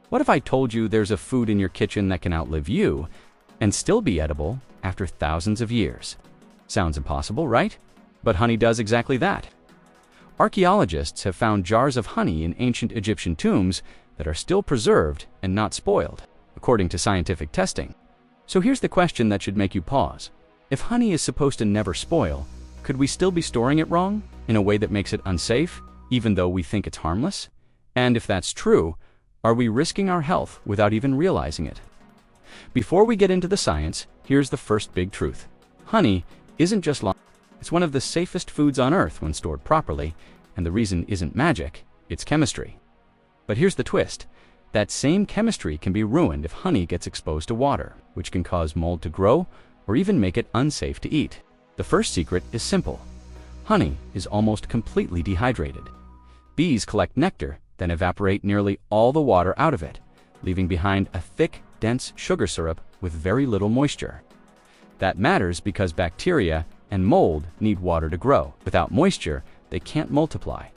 What if I told you there's a food in your kitchen that can outlive you and still be edible after thousands of years? Sounds impossible, right? But honey does exactly that. Archaeologists have found jars of honey in ancient Egyptian tombs that are still preserved and not spoiled, according to scientific testing. So here's the question that should make you pause. If honey is supposed to never spoil, could we still be storing it wrong, in a way that makes it unsafe, even though we think it's harmless? And if that's true, are we risking our health without even realizing it? Before we get into the science, here's the first big truth. Honey isn't just long. It's one of the safest foods on Earth when stored properly, and the reason isn't magic, it's chemistry. But here's the twist. That same chemistry can be ruined if honey gets exposed to water, which can cause mold to grow or even make it unsafe to eat. The first secret is simple. Honey is almost completely dehydrated. Bees collect nectar, then evaporate nearly all the water out of it, leaving behind a thick, dense sugar syrup with very little moisture. That matters because bacteria and mold need water to grow. Without moisture, they can't multiply.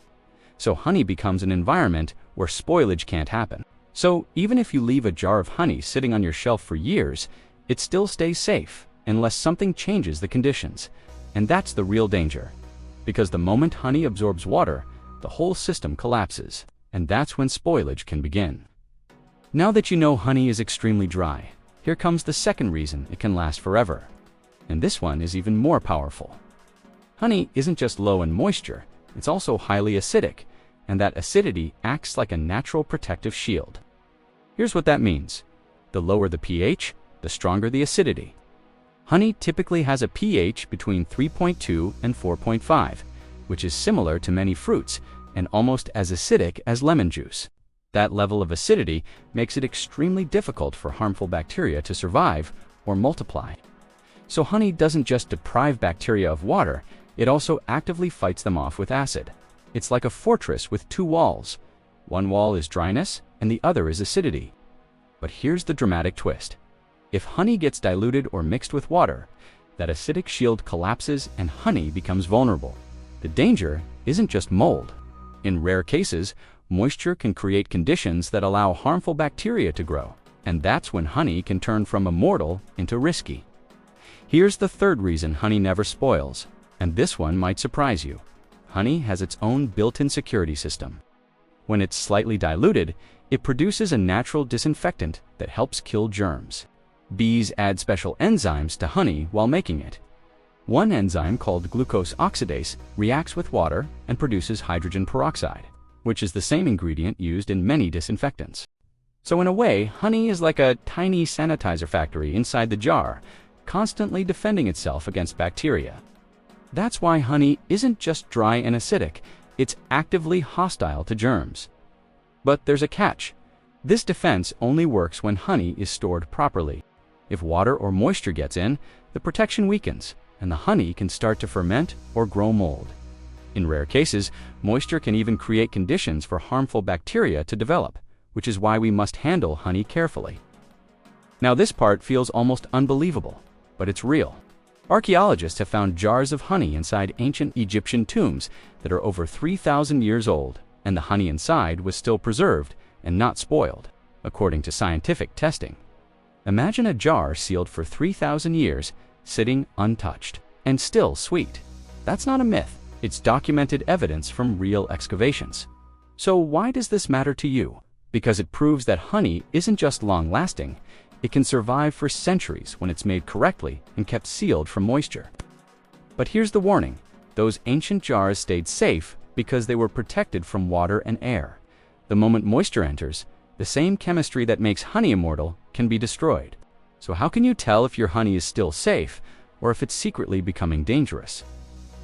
So honey becomes an environment where spoilage can't happen. So even if you leave a jar of honey sitting on your shelf for years, it still stays safe unless something changes the conditions. And that's the real danger. Because the moment honey absorbs water, the whole system collapses. And that's when spoilage can begin. Now that you know honey is extremely dry, here comes the second reason it can last forever. And this one is even more powerful. Honey isn't just low in moisture, it's also highly acidic, and that acidity acts like a natural protective shield. Here's what that means. The lower the pH, the stronger the acidity. Honey typically has a pH between 3.2 and 4.5, which is similar to many fruits and almost as acidic as lemon juice. That level of acidity makes it extremely difficult for harmful bacteria to survive or multiply. So honey doesn't just deprive bacteria of water, it also actively fights them off with acid. It's like a fortress with two walls. One wall is dryness and the other is acidity. But here's the dramatic twist. If honey gets diluted or mixed with water, that acidic shield collapses and honey becomes vulnerable. The danger isn't just mold. In rare cases, moisture can create conditions that allow harmful bacteria to grow, and that's when honey can turn from immortal into risky. Here's the third reason honey never spoils, and this one might surprise you. Honey has its own built-in security system. When it's slightly diluted, it produces a natural disinfectant that helps kill germs. Bees add special enzymes to honey while making it. One enzyme called glucose oxidase reacts with water and produces hydrogen peroxide, which is the same ingredient used in many disinfectants. So in a way, honey is like a tiny sanitizer factory inside the jar, constantly defending itself against bacteria. That's why honey isn't just dry and acidic, it's actively hostile to germs. But there's a catch. This defense only works when honey is stored properly. If water or moisture gets in, the protection weakens, and the honey can start to ferment or grow mold. In rare cases, moisture can even create conditions for harmful bacteria to develop, which is why we must handle honey carefully. Now this part feels almost unbelievable, but it's real. Archaeologists have found jars of honey inside ancient Egyptian tombs that are over 3,000 years old, and the honey inside was still preserved and not spoiled, according to scientific testing. Imagine a jar sealed for 3,000 years, sitting untouched, and still sweet. That's not a myth. It's documented evidence from real excavations. So why does this matter to you? Because it proves that honey isn't just long-lasting, it can survive for centuries when it's made correctly and kept sealed from moisture. But here's the warning. Those ancient jars stayed safe because they were protected from water and air. The moment moisture enters, the same chemistry that makes honey immortal can be destroyed. So how can you tell if your honey is still safe or if it's secretly becoming dangerous?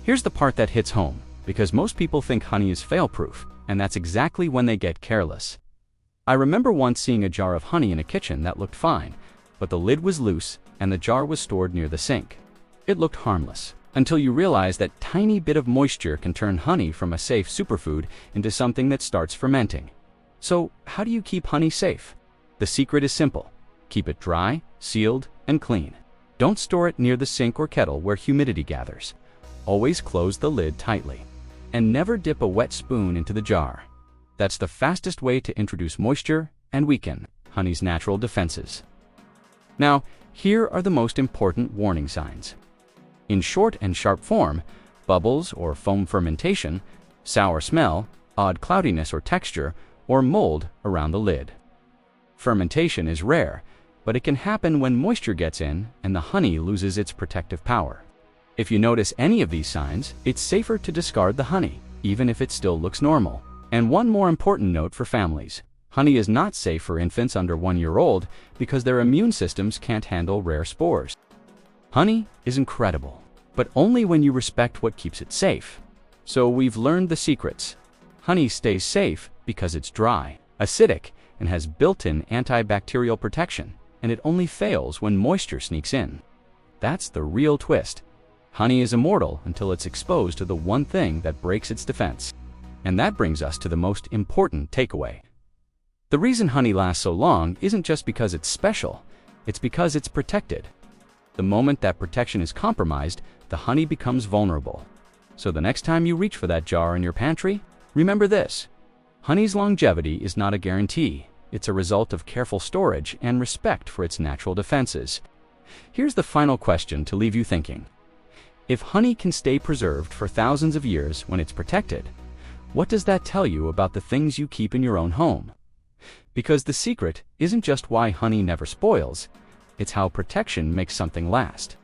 Here's the part that hits home, because most people think honey is fail-proof, and that's exactly when they get careless. I remember once seeing a jar of honey in a kitchen that looked fine, but the lid was loose and the jar was stored near the sink. It looked harmless, until you realize that tiny bit of moisture can turn honey from a safe superfood into something that starts fermenting. So how do you keep honey safe? The secret is simple. Keep it dry, sealed, and clean. Don't store it near the sink or kettle where humidity gathers. Always close the lid tightly. And never dip a wet spoon into the jar. That's the fastest way to introduce moisture and weaken honey's natural defenses. Now, here are the most important warning signs. In short and sharp form, bubbles or foam fermentation, sour smell, odd cloudiness or texture, or mold around the lid. Fermentation is rare, but it can happen when moisture gets in and the honey loses its protective power. If you notice any of these signs, it's safer to discard the honey, even if it still looks normal. And one more important note for families. Honey is not safe for infants under 1 year old because their immune systems can't handle rare spores. Honey is incredible, but only when you respect what keeps it safe. So we've learned the secrets. Honey stays safe because it's dry, acidic, and has built-in antibacterial protection, and it only fails when moisture sneaks in. That's the real twist. Honey is immortal until it's exposed to the one thing that breaks its defense. And that brings us to the most important takeaway. The reason honey lasts so long isn't just because it's special, it's because it's protected. The moment that protection is compromised, the honey becomes vulnerable. So the next time you reach for that jar in your pantry, remember this. Honey's longevity is not a guarantee. It's a result of careful storage and respect for its natural defenses. Here's the final question to leave you thinking. If honey can stay preserved for thousands of years when it's protected, what does that tell you about the things you keep in your own home? Because the secret isn't just why honey never spoils, it's how protection makes something last.